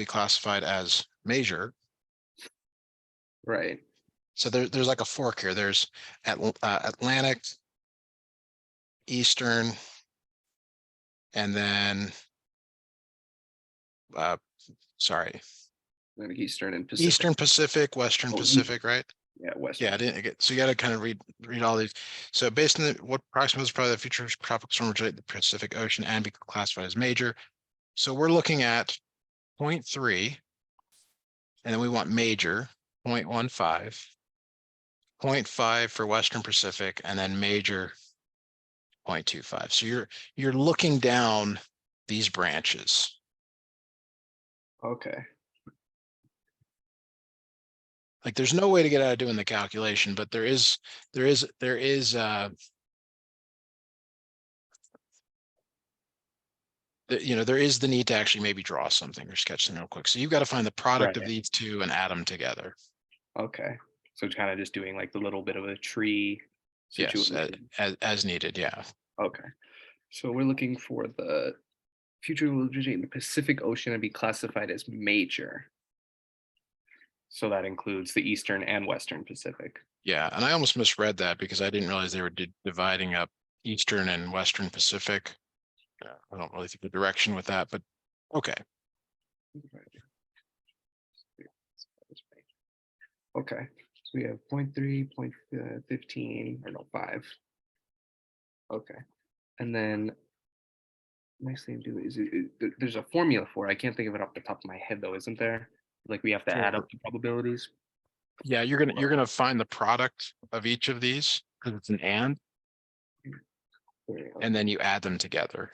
be classified as major. Right. So there's like a fork here. There's Atlantic, Eastern, and then, sorry, Like Eastern and Pacific. Eastern Pacific, Western Oh, Pacific, right? yeah, Western. Yeah, I didn't get, so you got to kind of read all these. So based on what approximates probably the future tropical storm relate the Pacific Ocean and be classified as major. So we're looking at 0.3, and then we want major 0.15, 0.5 for Western Pacific, and then major 0.25. So you're looking down these branches. Okay. Like there's no way to get out of doing the calculation, but there is there is the need to actually maybe draw something or sketch something real quick. So you've got to find the product of Right. these two and add them together. Okay. So it's kind of just doing like the little bit of a tree Yes, situation. as needed. Yeah. Okay. So we're looking for the future will originate in the Pacific Ocean and be classified as major. So that includes the Eastern and Western Pacific. Yeah. And I almost misread that because I didn't realize they were dividing up Eastern and Western Pacific. I don't really think the direction with that, but okay. Okay. So we have 0.3, 0.15, or no, 5. Okay. And then next thing to do is there's a formula for it. I can't think of it off the top of my head though, isn't there? Like we have to add up the probabilities. Yeah, you're gonna find the product of each of these because it's an and then you add them together.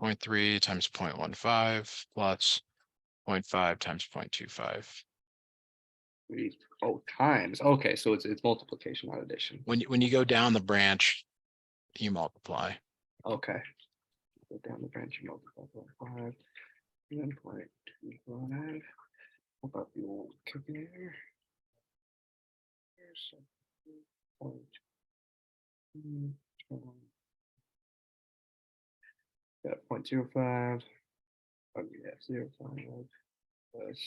0.3 times 0.15 plus 0.5 times 0.25. Oh, times. Okay, so it's multiplication, not addition. When you go down the branch, you multiply. Okay. Go down the branch and multiply by 5. 1.25. What about the old calculator? Got 0.05. Oh, yeah, 0.5 plus.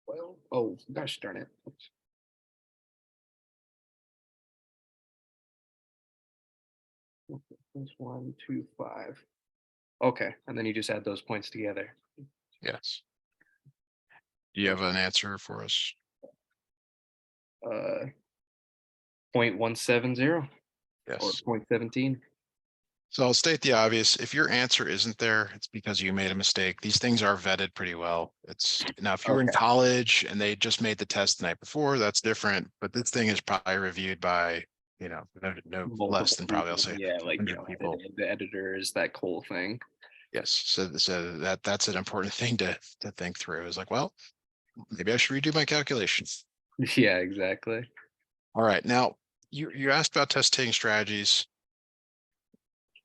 Well, oh gosh darn it. Plus 1, 2, 5. Okay, and then you just add those points together. Yes. Do you have an answer for us? 0.170 or Yes. 0.17. So I'll state the obvious. If your answer isn't there, it's because you made a mistake. These things are vetted pretty well. It's now if you were in Okay. college and they just made the test the night before, that's different. But this thing is probably reviewed by, no less Multiple than probably I'll people, say yeah, like 100 people. the editors, that whole thing. Yes. So that's an important thing to think through. Is like, well, maybe I should redo my calculations. Yeah, exactly. All right. Now you asked about test taking strategies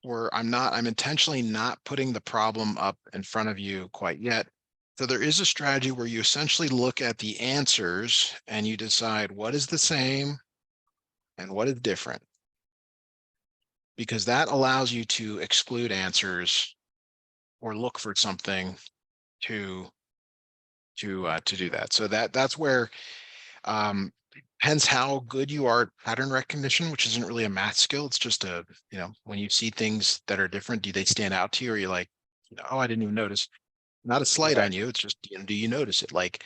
where I'm intentionally not putting the problem up in front of you quite yet. So there is a strategy where you essentially look at the answers and you decide what is the same and what is different. Because that allows you to exclude answers or look for something to do that. So that's where depends how good you are at pattern recognition, which isn't really a math skill. It's just when you see things that are different, do they stand out to you, or you're like, oh, I didn't even notice. Not a slight Right. on you. It's just, do you notice it? Like,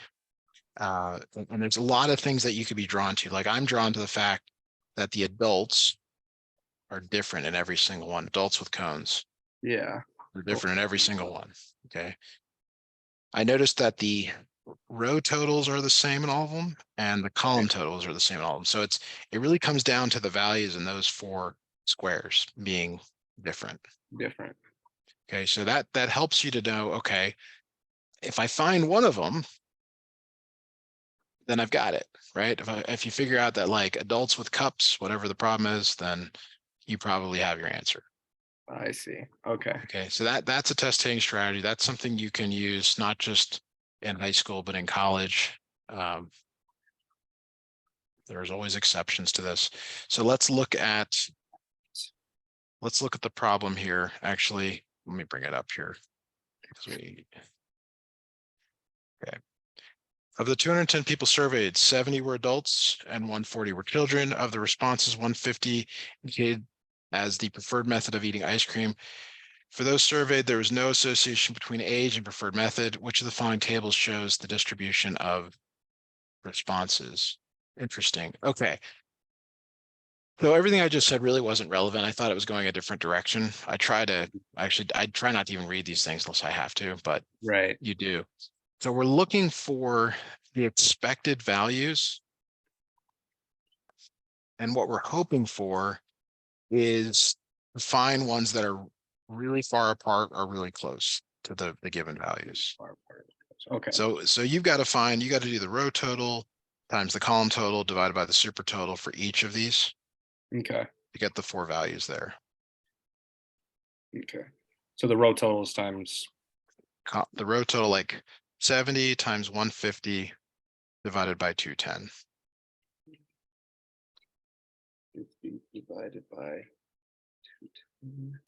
and there's a lot of things that you could be drawn to. Like I'm drawn to the fact that the adults are different in every single one. Adults with cones Yeah. are different in every single one. Okay. I noticed that the row totals are the same in all of them, and the column totals are the same in all of them. So it really comes down to the values in those 4 squares being different. Different. Okay, so that helps you to know, okay, if I find one of them, then I've got it, right? If you figure out that like adults with cups, whatever the problem is, then you probably have your answer. I see. Okay. Okay, so that's a test taking strategy. That's something you can use not just in high school, but in college. There's always exceptions to this. So let's look at the problem here. Actually, let me bring it up here. Okay. Of the 210 people surveyed, 70 were adults and 140 were children. Of the responses, 150 indicated as the preferred method of eating ice cream. For those surveyed, there was no association between age and preferred method. Which of the following tables shows the distribution of responses? Interesting. Okay. So everything I just said really wasn't relevant. I thought it was going a different direction. I try not to even read these things unless I have to, but Right. you do. So we're looking for the expected values. And what we're hoping for is to find ones that are really far apart or really close to the given values. Okay. So you got to do the row total times the column total divided by the super total for each of these Okay. to get the 4 values there. Okay. So the row totals times. The row total, like 70 times 150 divided by 210. 50 divided by 210.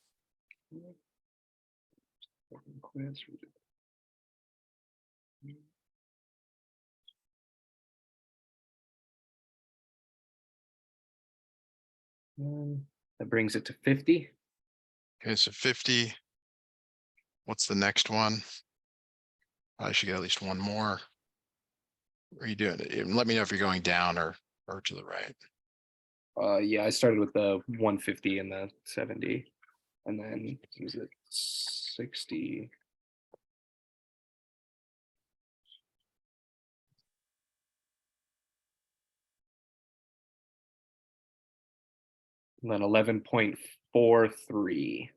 That brings it to 50. Okay, so 50. What's the next one? I should get at least one more. Are you doing it? Let me know if you're going down or to the right. Yeah, I started with the 150 and the 70, and then was it 60? And then 11.43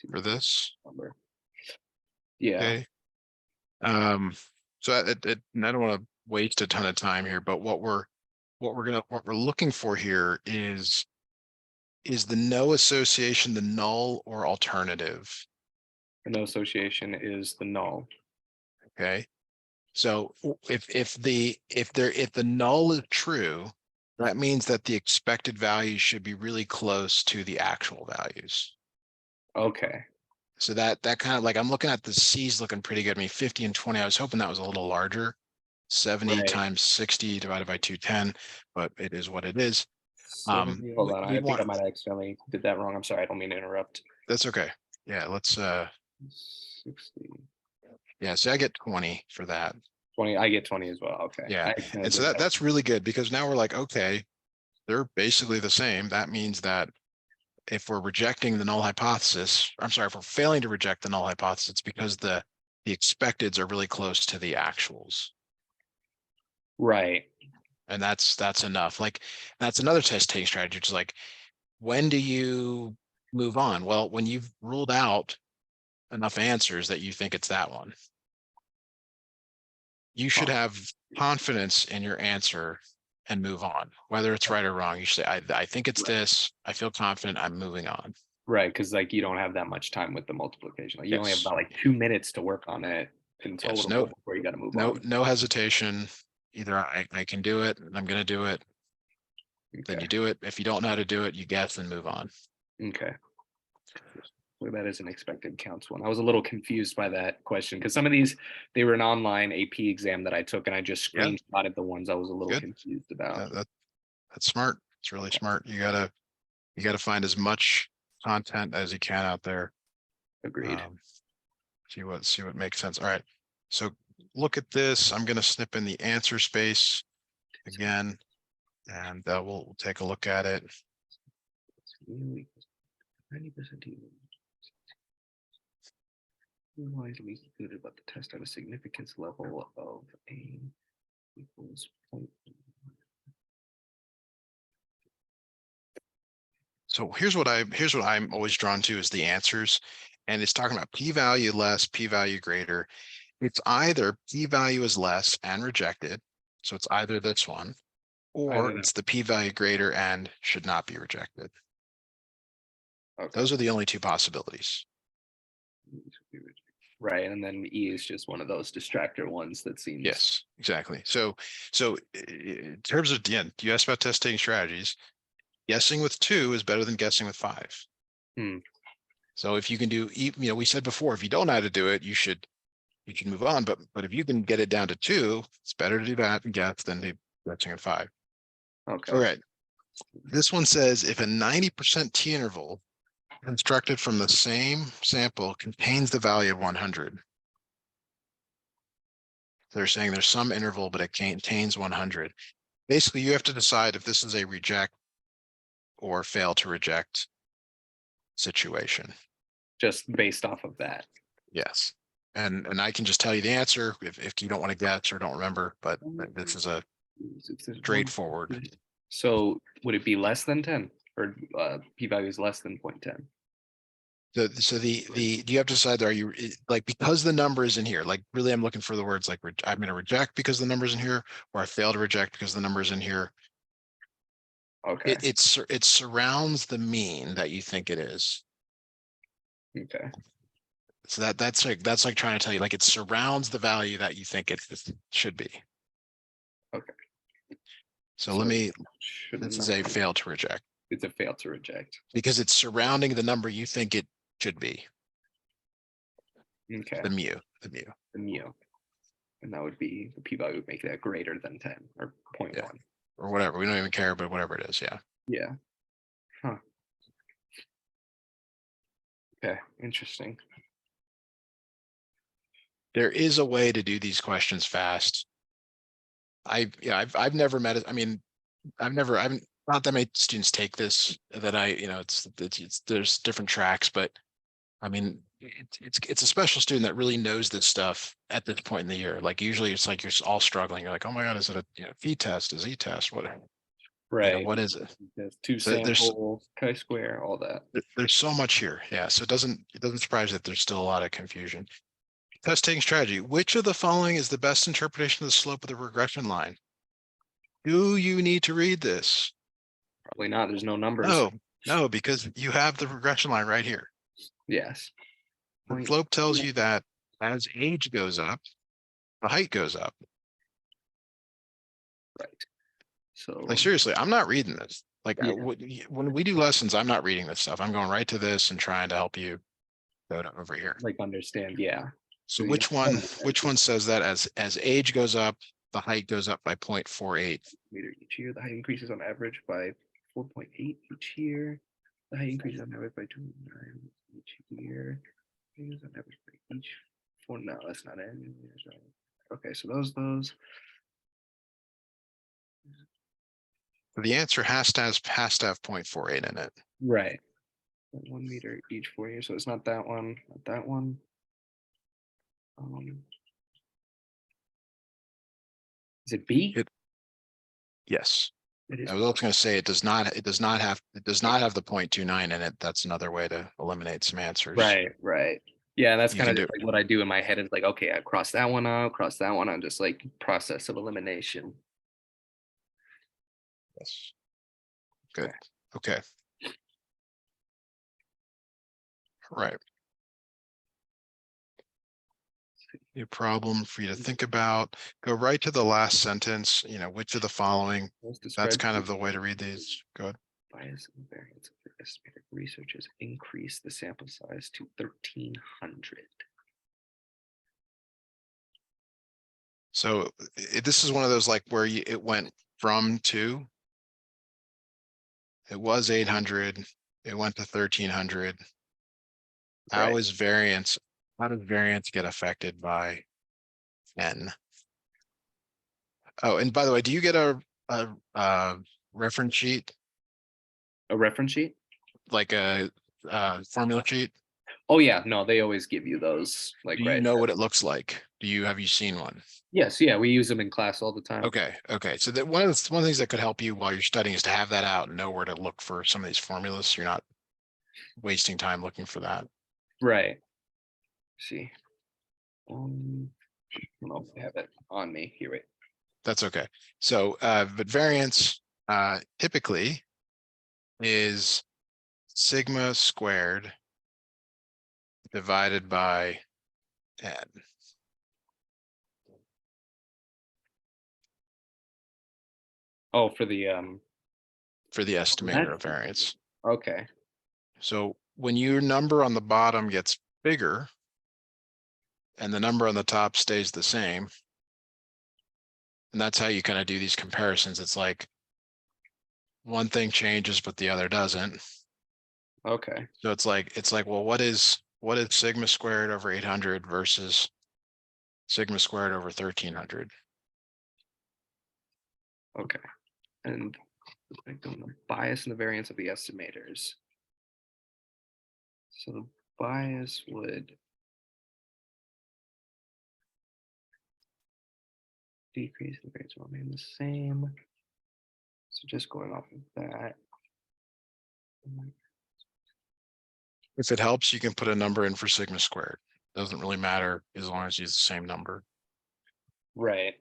For this. number. Yeah. Okay. So I don't want to waste a ton of time here, but what we're looking for here is the no association the null or alternative? The no association is the null. Okay. So if the null is true, that means that the expected values should be really close to the actual values. Okay. So that kind of, like, I'm looking at the C's looking pretty good. I mean, 50 and 20, I was hoping that was a little larger. 70 Right. times 60 divided by 210, but it is what it is. 70, hold on. We I think I want, might have accidentally did that wrong. I'm sorry. I don't mean to interrupt. that's okay. Yeah, let's 60. yeah, so I get 20 for that. 20. I get 20 as well. Okay. Yeah. I accidentally And so did that. that's really good, because now we're like, okay, they're basically the same. That means that if we're rejecting the null hypothesis, I'm sorry, if we're failing to reject the null hypothesis, it's because the expecteds are really close to the actuals. Right. And that's enough. Like, that's another test taking strategy, which is like, when do you move on? Well, when you've ruled out enough answers that you think it's that one. You should have confidence in your answer and move on, whether it's right or wrong. You should say, I think it's this. I feel confident. I'm moving on. Right. Because like you don't have that much time with the multiplication. Like you only have Yes. about like 2 minutes to work on it in Yes. total before you got to move on. No hesitation. Either I can do it and I'm going to do it. Then Okay. you do it. If you don't know how to do it, you guess and move on. Okay. Well, that is an expected counts one. I was a little confused by that question because some of these, they were an online AP exam that I took and I just Yeah. screenshotted the ones I was a little Good. confused about. That's smart. It's really smart. You gotta find as much content as you can out there. Agreed. See what makes sense. All right. So look at this. I'm going to snip in the answer space again, and we'll take a look at it. 90% wisely concluded about the test at a significance level of A equals 0.1. So here's what I'm always drawn to is the answers, and it's talking about p-value less, p-value greater. It's either p-value is less and rejected, so it's either this one, or it's the p-value greater and should not be rejected. Okay. Those are the only two possibilities. Right, and then E is just one of those distractor ones that seems. Yes, exactly. So in terms of the end, you asked about test taking strategies. Guessing with 2 is better than guessing with 5. Hmm. So if you can do, we said before, if you don't know how to do it, you can move on. But if you can get it down to 2, it's better to do that and guess than to guessing at 5. Okay. All right. This one says if a 90% T interval constructed from the same sample contains the value of 100. They're saying there's some interval, but it contains 100. Basically, you have to decide if this is a reject or fail to reject situation. Just based off of that. Yes. And I can just tell you the answer if you don't want to guess or don't remember, but this is a straightforward. So would it be less than 10 or p-value is less than 0.10? So you have to decide, are you like, because the number is in here, like really I'm looking for the words like I'm going to reject because the number's in here, or I fail to reject because the number's in here. Okay. It surrounds the mean that you think it is. Okay. So that's like trying to tell you, like, it surrounds the value that you think it should be. Okay. So this is a fail to reject. It's a fail to reject. Because it's surrounding the number you think it should be. Okay. The mu. The mu. And that would be, the p-value would make that greater than 10 or 0.1. Yeah. Or whatever. We don't even care, but whatever it is. Yeah. Yeah. Huh. Okay. Interesting. There is a way to do these questions fast. I've never met it. I mean, I've not that many students take this that it's there's different tracks, but I mean, it's a special student that really knows this stuff at this point in the year. Like usually it's like you're all struggling. You're like, oh my God, is it a V-test, a Z-test? Right. What is it? There's two So sample, chi-square, all that. there's so much here. Yeah. So it doesn't surprise that there's still a lot of confusion. Test taking strategy. Which of the following is the best interpretation of the slope of the regression line? Do you need to read this? Probably not. There's no numbers. No, because you have the regression line right here. Yes. The slope tells you that as age goes up, the height goes up. Right. So Like seriously, I'm not reading this. Like Yeah. when we do lessons, I'm not reading this stuff. I'm going right to this and trying to help you go to over here. like understand. Yeah. So Yeah. which one says that as age goes up, the height goes up by 0.48? Meter each year. The height increases on average by 4.8 each year. The height increases on average by 2.9 each year. Increases on average by each four. No, that's not it. Okay, so those. The answer has to have 0.48 in it. Right. 1 meter each 4 years. So it's not that one. Not that one. Is it B? Yes. It is. I was also going to say it does not have the 0.29 in it. That's another way to eliminate some answers. Right. Yeah, that's You kind can of like what I do in my head. Is like, okay, I cross that one out, just like process of elimination. Yes. Good. Okay. Right. A problem for you to think about. Go right to the last sentence. Which of the following? That's kind of the way to read these. Go ahead. Bias and variance of the estimated researchers increase the sample size to 1,300. So this is one of those like where it went from to. It was 800. It went to 1,300. How does variance get affected by n? Oh, and by the way, do you get a reference sheet, A reference sheet? like a formula sheet? Oh yeah, no, they always give you those. Like, Do you know what it looks like? Have you seen one? Yes, yeah, we use them in class all the time. Okay. So that one of the things that could help you while you're studying is to have that out and know where to look for some of these formulas. So you're not wasting time looking for that. Right. See. I don't know if I have it on me here. Wait. That's okay. So, but variance typically is sigma squared divided by N. Oh, for the estimator of variance. okay. So when your number on the bottom gets bigger and the number on the top stays the same, and that's how you kind of do these comparisons. It's like one thing changes, but the other doesn't. Okay. So it's like, well, what is sigma squared over 800 versus sigma squared over 1300? Okay. And the bias and the variance of the estimators. So the bias would decrease, the variance will remain the same. So just going off of that. If it helps, you can put a number in for sigma squared. Doesn't really matter as long as you use the same number. Right.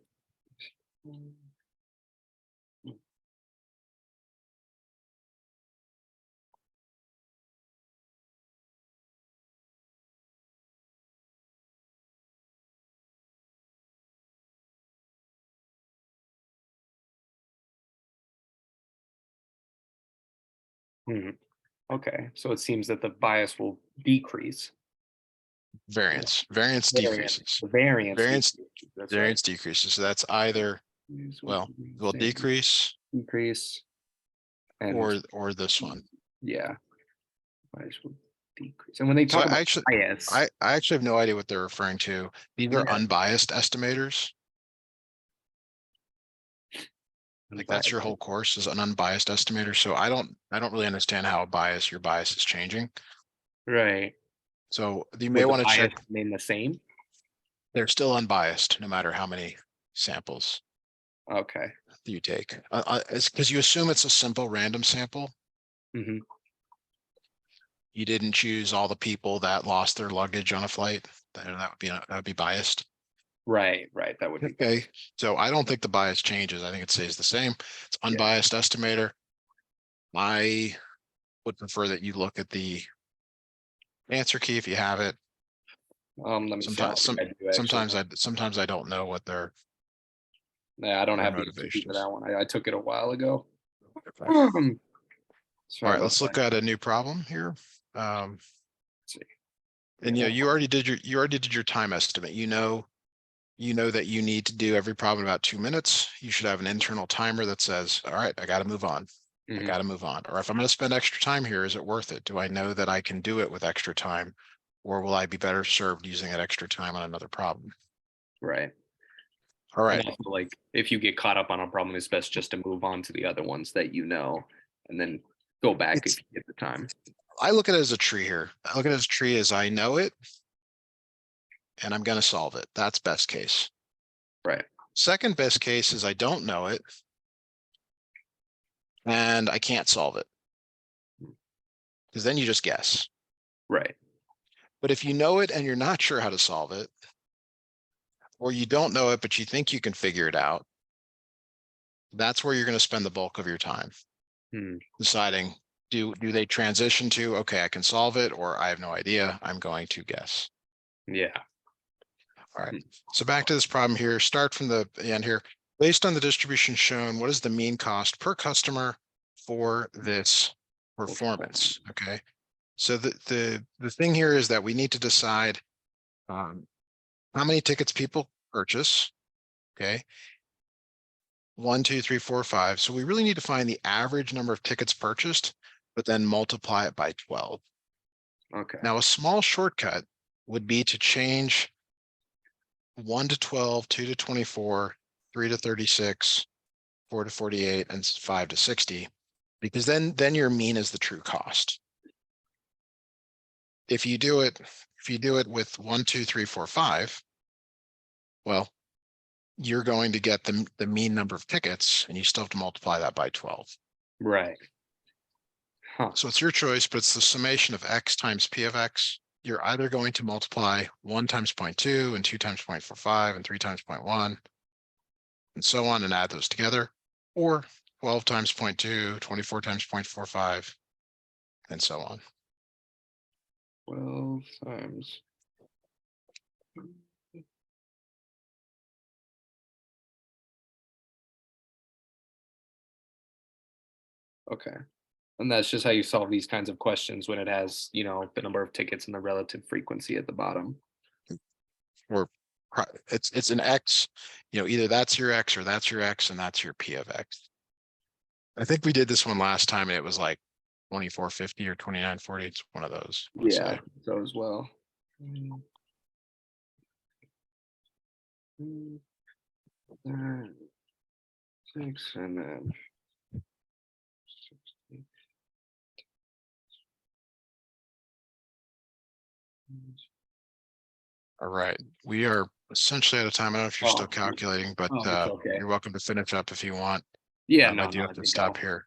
Okay, so it seems that the bias will decrease. Variance Variance, decreases. the variance, Variance decreases, that's variance decreases. So that's either, right. well, will Same. decrease Decrease. And or this one. yeah, bias will decrease. And when they So talk about bias, I actually have no idea what they're referring to. These are yeah, unbiased estimators. Like that's your unbiased, whole course is an unbiased estimator. So I don't really understand how your bias is changing. right? So you may Would the want to bias check. remain the same? They're still unbiased no matter how many samples Okay. you take. It's because you assume it's a simple random sample. Hmm. You didn't choose all the people that lost their luggage on a flight. That would be biased. Right, right. That would be Okay, so I don't think the bias changes. I think it stays the same. It's yeah. unbiased estimator. I would prefer that you look at the answer key if you have it. Let me see. I don't think I do, actually. Sometimes I don't know what their Yeah, I don't have the answer key motivation for is. that one. I took it a while ago. Okay. All Sorry right, about let's that. look at a new problem here. Let's see. And Yeah. you already did your time estimate. You know that you need to do every problem in about 2 minutes. You should have an internal timer that says, all right, I got to move on. I Mhm. got to move on. Or if I'm going to spend extra time here, is it worth it? Do I know that I can do it with extra time? Or will I be better served using that extra time on another problem? Right. All And right. also, like, if you get caught up on a problem, it's best just to move on to the other ones that you know, and then go back if you get the time. I look at it as a tree here. I look at it as a tree as I know it and I'm going to solve it. That's best case. Right. Second best case is I don't know it and I can't solve it because then you just guess. Right. But if you know it and you're not sure how to solve it, or you don't know it, but you think you can figure it out, that's where you're going to spend the bulk of your time Hmm. deciding, do they transition to, okay, I can solve it, or I have no idea, I'm going to guess. Yeah. All right, so back to this problem here, start from the end here. Based on the distribution shown, what is the mean cost per customer for this performance? Okay, so the thing here is that we need to decide how many tickets people purchase. Okay, 1, 2, 3, 4, 5. So we really need to find the average number of tickets purchased, but then multiply it by 12. Okay. Now, a small shortcut would be to change 1 to 12, 2 to 24, 3 to 36, 4 to 48, and 5 to 60, because then your mean is the true cost. If you do it with 1, 2, 3, 4, 5, well, you're going to get the mean number of tickets, and you still have to multiply that by 12. Right. Huh. So it's your choice, but it's the summation of x times p of x. You're either going to multiply 1 times 0.2 and 2 times 0.45 and 3 times 0.1 and so on and add those together, or 12 times 0.2, 24 times 0.45 and so on. 12 times Okay. And that's just how you solve these kinds of questions when it has, the number of tickets and the relative frequency at the bottom. Or it's an X, either that's your X or that's your X and that's your P of X. I think we did this one last time and it was like 2450 or 2940. It's one of those. I wanna say. Yeah, so as well. Mm, 6 and then 60. All right, we are essentially out of time. I don't know if you're still Oh, calculating, but oh, it's okay. you're welcome to finish up if you want. Yeah, I no, do no, have I to think stop here.